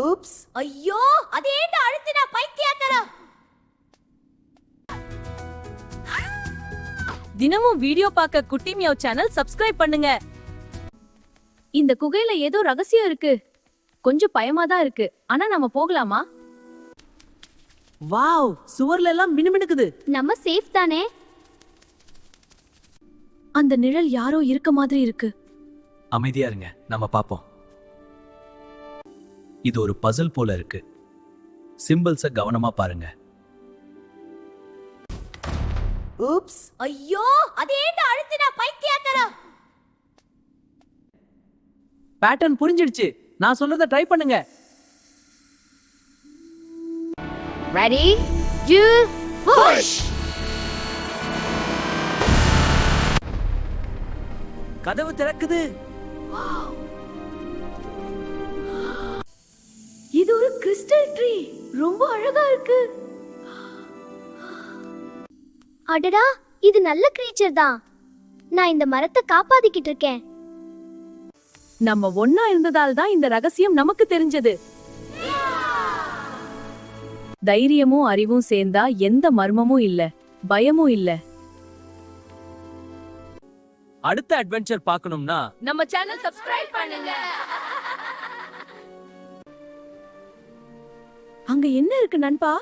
oops ஐயோ அதேட்ட அழுத்தினா பைத்தியக்காரா. தினமும் வீடியோ பார்க்க குட்டி மியாவ் சேனல் சப்ஸ்கிரைப் பண்ணுங்க. இந்த குகையில ஏதோ ரகசியம் இருக்கு. கொஞ்சம் பயமா தான் இருக்கு. ஆனா நாம போகலாமா? வாவ் சுவர்ல எல்லாம் மினுமினுக்குது. நம்ம சேஃப் தானே? அந்த நிழல் யாரோ இருக்க மாதிரி இருக்கு. அமைதியா இருங்க, நம்ம பாப்போம். இது ஒரு பசில் போல இருக்கு. சிம்பிள்ஸ கவனமா பாருங்க. oops ஐயோ அதேட்ட அழுத்தினா பைத்தியக்காரா. பேட்டர்ன் புரிஞ்சிடுச்சு. நான் சொன்னதை ட்ரை பண்ணுங்க. Ready to push. கதவு திறக்குது. இது ஒரு கிறிஸ்டல் ட்ரீ. ரொம்ப அழகா இருக்கு. அடடா இது நல்ல கிரீச்சர் தான். நான் இந்த மரத்தை காப்பாத்திக்கிட்டு இருக்கேன். நம்ம ஒன்னா இருந்ததால் தான் இந்த ரகசியம் நமக்கு தெரிஞ்சது. தைரியமும் அறிவும் சேர்ந்தா எந்த மர்மமும் இல்ல, பயமும் இல்ல. அடுத்த அட்வென்ச்சர் பார்க்கணும்னா நம்ம சேனல் சப்ஸ்கிரைப் பண்ணுங்க. அங்க என்ன இருக்கு நண்பா?